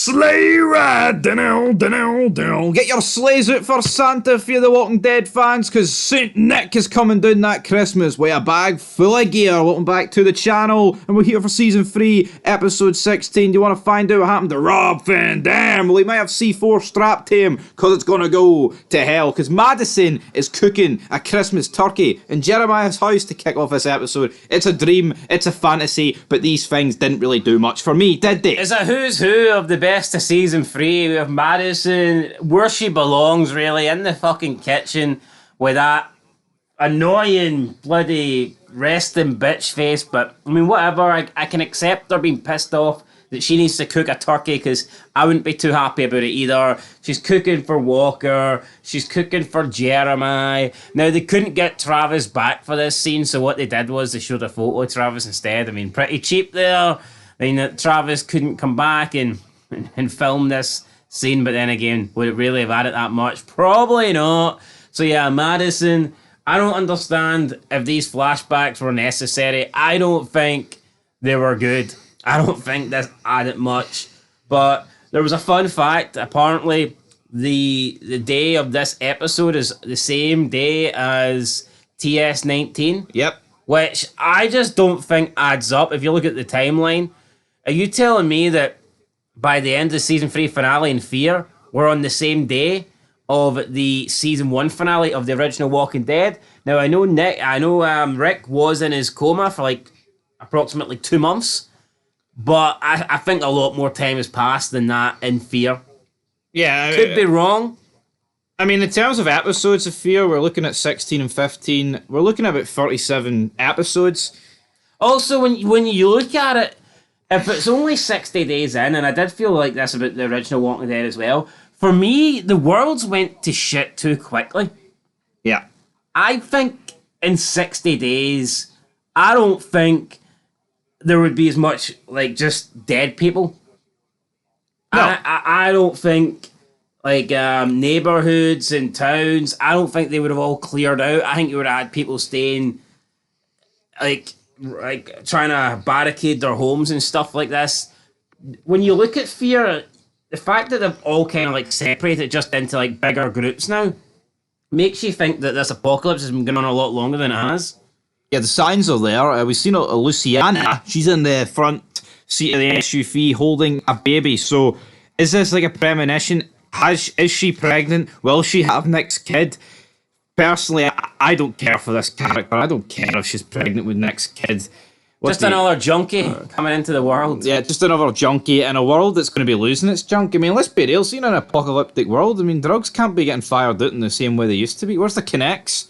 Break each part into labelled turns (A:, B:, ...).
A: Sleigh ride, down. Get your sleighs out for Santa if you're the Walking Dead fans, because Saint Nick is coming down that Christmas with a bag full of gear. Welcome back to the channel, and we're here for Season 3, Episode 16. Do you want to find out what happened to Rob Van Dam? Well, he might have C4 strapped to him, because it's going to go to hell, because Madison is cooking a Christmas turkey in Jeremiah's house to kick off this episode. It's a dream, it's a fantasy, but these things didn't really do much for me, did they?
B: It's a who's who of the best of Season 3. We have Madison, where she belongs really, in the fucking kitchen with that annoying bloody resting bitch face. But I mean, whatever, I can accept her being pissed off that she needs to cook a turkey, because I wouldn't be too happy about it either. She's cooking for Walker, she's cooking for Jeremiah. Now, they couldn't get Travis back for this scene, so what they did was they showed a photo of Travis instead. I mean, pretty cheap there. I mean, Travis couldn't come back and film this scene, but then again, would it really have added that much? Probably not. So yeah, Madison, I don't understand if these flashbacks were necessary. I don't think they were good. I don't think this added much. But there was a fun fact. Apparently, the day of this episode is the same day as TS19.
A: Yep.
B: Which I just don't think adds up. If you look at the timeline, are you telling me that by the end of Season 3 finale in Fear, we're on the same day of the Season 1 finale of the original Walking Dead? Now, I know Rick was in his coma for like approximately 2 months, but I think a lot more time has passed than that in Fear.
A: Yeah.
B: Could be wrong.
A: I mean, in terms of episodes of Fear, we're looking at 16 and 15. We're looking at about 37 episodes.
B: Also, when you look at it, if it's only 60 days in, and I did feel like this about the original Walking Dead as well, for me, the worlds went to shit too quickly.
A: Yeah.
B: I think in 60 days, I don't think there would be as much, like, just dead people.
A: No.
B: I don't think, like, neighborhoods and towns, I don't think they would have all cleared out. I think you would have had people staying, like trying to barricade their homes and stuff like this. When you look at Fear, the fact that they've all kind of like separated just into like bigger groups now makes you think that this apocalypse has been going on a lot longer than it has.
A: Yeah, the signs are there. We've seen Luciana. She's in the front seat of the SUV holding a baby. So is this like a premonition? Is she pregnant? Will she have Nick's kid? Personally, I don't care for this character. I don't care if she's pregnant with Nick's kid.
B: Just another junkie coming into the world.
A: Yeah, just another junkie in a world that's going to be losing its junk. I mean, let's be real. See, in an apocalyptic world, I mean, drugs can't be getting fired out in the same way they used to be. Where's the connects?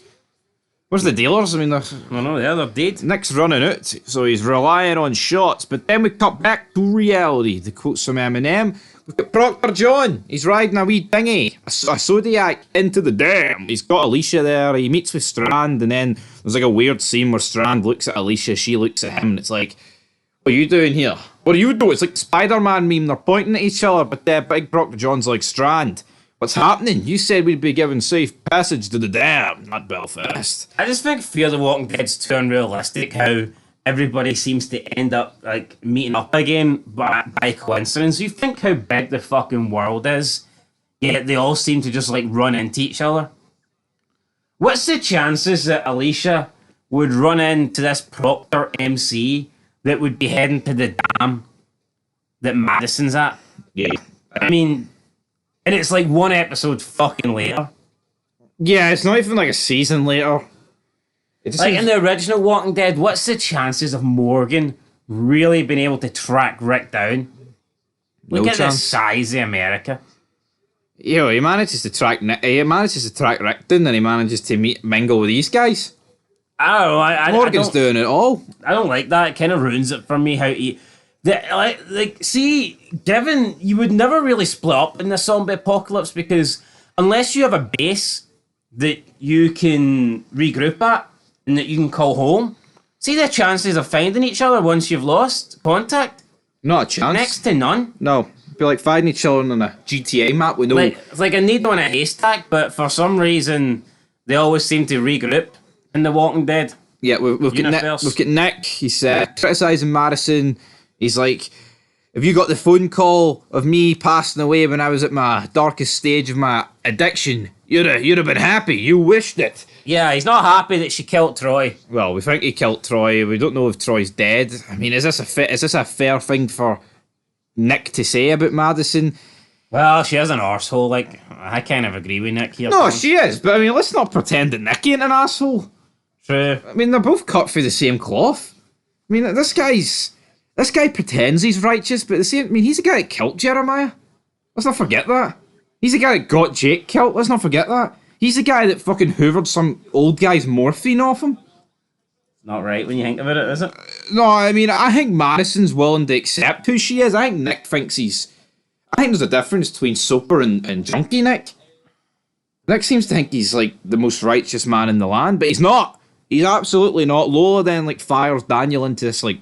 A: Where's the dealers? I mean,
B: they're dead.
A: Nick's running out, so he's relying on shots. But then we cut back to reality. The quotes from Eminem. We've got Proctor John. He's riding a wee dinghy, a Zodiac, into the dam. He's got Alicia there. He meets with Strand, and then there's like a weird scene where Strand looks at Alicia, she looks at him, and it's like, what are you doing here? What are you doing? It's like the Spider-Man meme. They're pointing at each other, but Big Proctor John's like, Strand, what's happening? You said we'd be given safe passage to the dam, not Belfast.
B: I just think Fear the Walking Dead's too unrealistic, how everybody seems to end up like meeting up again by coincidence. You think how big the fucking world is, yet they all seem to just like run into each other. What's the chances that Alicia would run into this Proctor MC that would be heading to the dam that Madison's at?
A: Yeah.
B: I mean, and it's like one episode fucking later.
A: Yeah, it's not even like a season later.
B: Like in the original Walking Dead, what's the chances of Morgan really being able to track Rick down? Look at the size of America.
A: Yo, he manages to track Rick down, and he manages to mingle with these guys.
B: I don't know.
A: Morgan's doing it all.
B: I don't like that. It kind of ruins it for me. How he, given you would never really split up in the zombie apocalypse, because unless you have a base that you can regroup at and that you can call home, see the chances of finding each other once you've lost contact?
A: Not a chance.
B: Next to none.
A: No. It'd be like finding each other on a GTA map with no...
B: It's like a needle in a haystack, but for some reason, they always seem to regroup in The Walking Dead.
A: Yeah, we've got Nick. He's criticising Madison. He's like, If you got the phone call of me passing away when I was at my darkest stage of my addiction, you'd have been happy. You wished it.
B: Yeah, he's not happy that she killed Troy.
A: Well, we think he killed Troy. We don't know if Troy's dead. I mean, is this a fair thing for Nick to say about Madison?
B: Well, she is an arsehole. Like, I kind of agree with Nick here.
A: No, she is. But I mean, let's not pretend that Nick ain't an asshole.
B: True.
A: I mean, they're both cut through the same cloth. I mean, this guy pretends he's righteous, but he's the guy that killed Jeremiah. Let's not forget that. He's the guy that got Jake killed. Let's not forget that. He's the guy that fucking hoovered some old guy's morphine off him.
B: Not right when you think about it, is it?
A: No, I mean, I think Madison's willing to accept who she is. I think Nick thinks I think there's a difference between sober and junkie Nick. Nick seems to think he's like the most righteous man in the land, but he's not. He's absolutely not. Lola then like fires Daniel into this like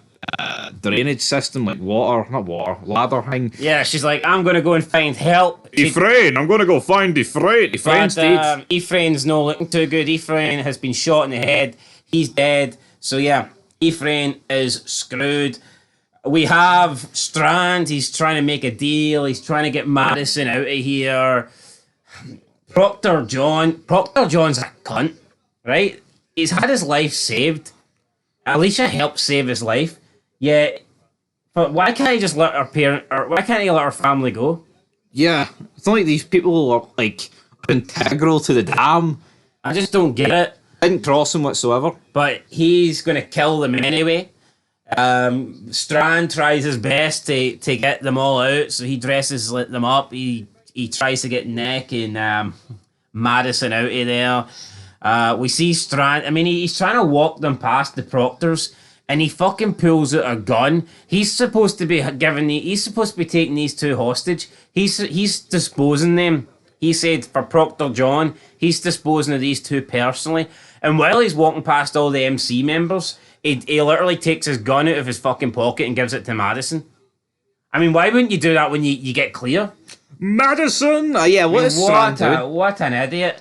A: drainage system, like ladder thing.
B: Yeah, she's like, I'm gonna go and find help.
A: Ephraim, I'm gonna go find Ephraim. Ephraim's dead.
B: Ephraim's not looking too good. Ephraim has been shot in the head. He's dead. So yeah, Ephraim is screwed. We have Strand. He's trying to make a deal. He's trying to get Madison out of here. Proctor John's a cunt, right? He's had his life saved. Alicia helped save his life. Yeah, but why can't he just let why can't he let her family go?
A: Yeah, it's not like these people are like integral to the dam.
B: I just don't get it.
A: Didn't cross him whatsoever.
B: But he's gonna kill them anyway. Strand tries his best to get them all out, so he dresses them up. He tries to get Nick and Madison out of there. We see Strand. I mean, he's trying to walk them past the Proctors, and he fucking pulls out a gun. He's supposed to be taking these two hostage. He's disposing them. He said for Proctor John, he's disposing of these two personally. And while he's walking past all the MC members, he literally takes his gun out of his fucking pocket and gives it to Madison. I mean, why wouldn't you do that when you get clear?
A: Madison! Yeah, what is Strand doing?
B: What an idiot.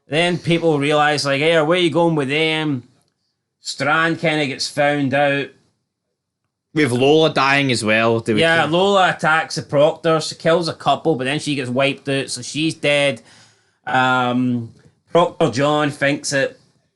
B: Then people realise, like, hey, where are you going with them? Strand kind of gets found out.
A: We have Lola dying as well.
B: Lola attacks the Proctor. She kills a couple, but then she gets wiped out, so she's dead. Proctor John thinks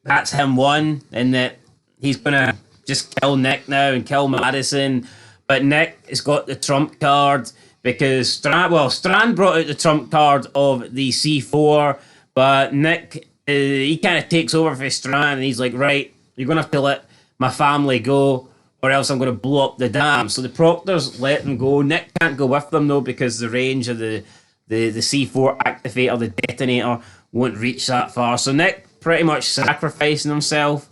B: that's him won, and that he's going to just kill Nick now and kill Madison. But Nick has got the trump card because Strand brought out the trump card of the C4, but Nick, he kind of takes over for Strand, and he's like, right, you're going to have to let my family go, or else I'm going to blow up the dam. So the Proctors let them go. Nick can't go with them, though, because the range of the C4 activator, the detonator, won't reach that far. So Nick pretty much sacrificing himself.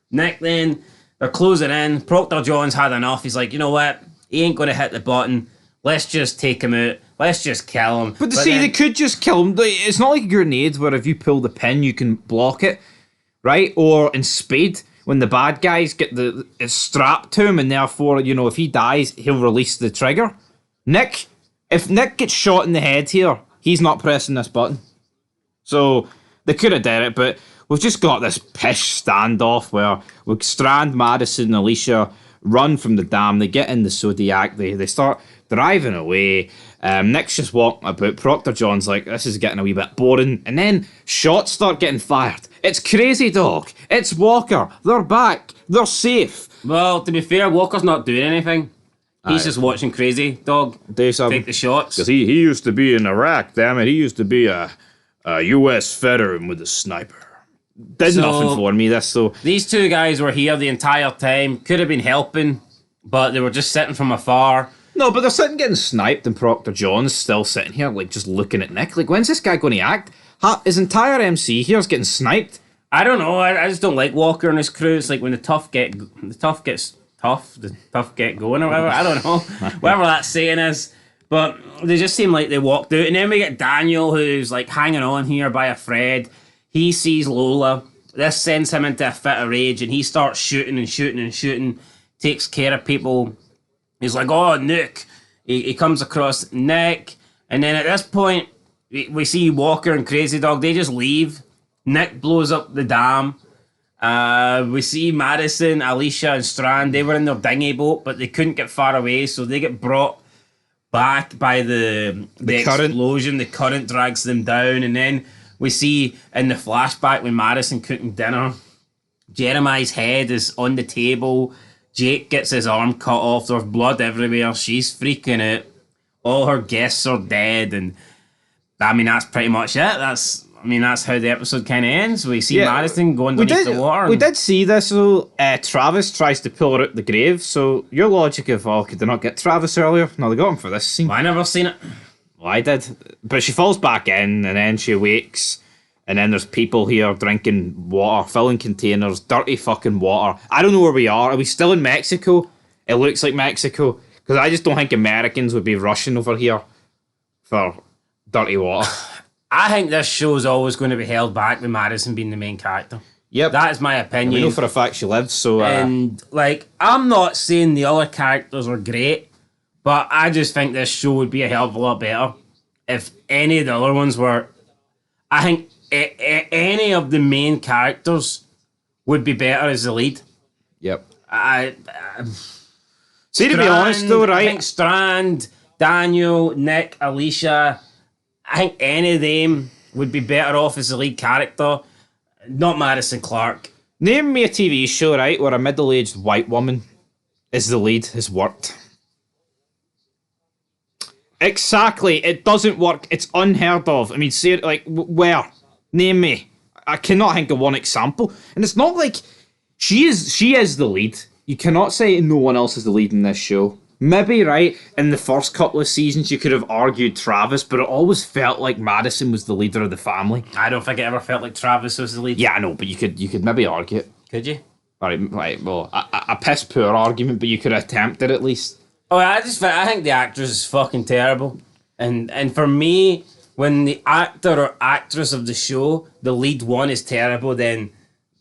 B: Nick then, they're closing in. Proctor John's had enough. He's like, you know what? He ain't going to hit the button. Let's just take him out. Let's just kill him.
A: But they could just kill him. It's not like grenades where if you pull the pin, you can block it, right? Or in Spade, when the bad guys get it's strapped to him, and therefore, if he dies, he'll release the trigger. If Nick gets shot in the head here, he's not pressing this button. So they could have done it, but we've just got this pish standoff where we Strand, Madison, and Alicia run from the dam. They get in the Zodiac. They start driving away. Nick's just walking about. Proctor John's like, this is getting a wee bit boring. And then shots start getting fired. It's Crazy Dog. It's Walker. They're back. They're safe.
B: Well, to be fair, Walker's not doing anything. He's just watching Crazy Dog take the shots.
A: Because he used to be in Iraq, damn it. He used to be a U.S. veteran with a sniper. Did nothing for me, this, so...
B: These two guys were here the entire time. Could have been helping, but they were just sitting from afar.
A: No, but they're sitting getting sniped, and Proctor John's still sitting here, like, just looking at Nick. Like, when's this guy going to act? His entire MC here's getting sniped.
B: I don't know. I just don't like Walker and his crew. It's like when the tough get going or whatever. I don't know. Whatever that saying is. But they just seem like they walked out. And then we get Daniel, who's, like, hanging on here by a thread. He sees Lola. This sends him into a fit of rage, and he starts shooting and shooting and shooting. Takes care of people. He's like, oh, Nick. He comes across Nick. And then at this point, we see Walker and Crazy Dog. They just leave. Nick blows up the dam. We see Madison, Alicia, and Strand. They were in their dinghy boat, but they couldn't get far away, so they get brought back by the
A: current.
B: explosion. The current drags them down, and then we see in the flashback when Madison cooking dinner, Jeremiah's head is on the table. Jake gets his arm cut off. There's blood everywhere. She's freaking out. All her guests are dead, and I mean that's pretty much it. That's how the episode kind of ends. We see Madison go underneath the water.
A: We did see this, though. Travis tries to pull her out the grave, so your logic of, could they not get Travis earlier? No, they got him for this scene.
B: I never seen it.
A: Well, I did. But she falls back in, and then she awakes, and then there's people here drinking water, filling containers, dirty fucking water. I don't know where we are. Are we still in Mexico? It looks like Mexico. Because I just don't think Americans would be rushing over here for dirty water.
B: I think this show's always going to be held back with Madison being the main character.
A: Yep.
B: That is my opinion.
A: We know for a fact she lives, so...
B: And, I'm not saying the other characters are great, but I just think this show would be a hell of a lot better if any of the other ones were... I think any of the main characters would be better as the lead.
A: Yep.
B: See,
A: to be honest, though, right?
B: I think Strand, Daniel, Nick, Alicia... I think any of them would be better off as the lead character, not Madison Clark.
A: Name me a TV show, right, where a middle-aged white woman is the lead, has worked. Exactly, it doesn't work. It's unheard of. I mean, say it, where? Name me. I cannot think of one example. And it's not like she is the lead. You cannot say no one else is the lead in this show. Maybe, right, in the first couple of seasons you could have argued Travis, but it always felt like Madison was the leader of the family.
B: I don't think it ever felt like Travis was the lead.
A: Yeah, I know, but you could maybe argue it.
B: Could you?
A: Right, well, a piss poor argument, but you could attempt it at least.
B: Oh, I think the actress is fucking terrible. And for me, when the actor or actress of the show, the lead one is terrible, then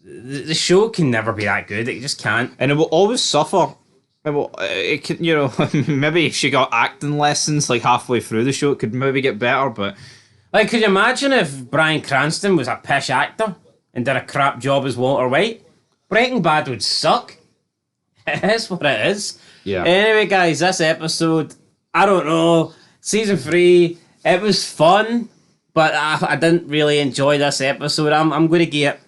B: the show can never be that good. It just can't.
A: And it will always suffer. It can, maybe if she got acting lessons halfway through the show, it could maybe get better, but...
B: could you imagine if Bryan Cranston was a pish actor and did a crap job as Walter White? Breaking Bad would suck. It is what it is.
A: Yeah.
B: Anyway, guys, this episode, I don't know, season 3, it was fun, but I didn't really enjoy this episode. I'm going to give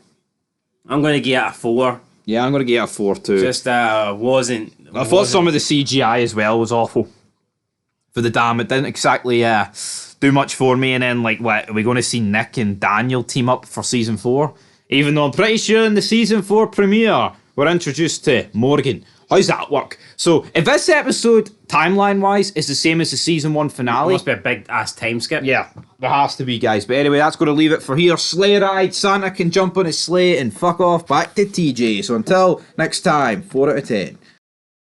B: it a 4.
A: Yeah, I'm going to give it a 4 too.
B: Just wasn't...
A: I thought some of the CGI as well was awful. For the dam, it didn't exactly do much for me. And then, what, are we going to see Nick and Daniel team up for season 4? Even though I'm pretty sure in the season 4 premiere, we're introduced to Morgan. How's that work? So, if this episode, timeline-wise, is the same as the season 1 finale...
B: It must be a big-ass time skip.
A: Yeah, there has to be, guys. But anyway, that's going to leave it for here. Sleigh ride. Santa can jump on his sleigh and fuck off back to TJ. So until next time, 4 out of 10.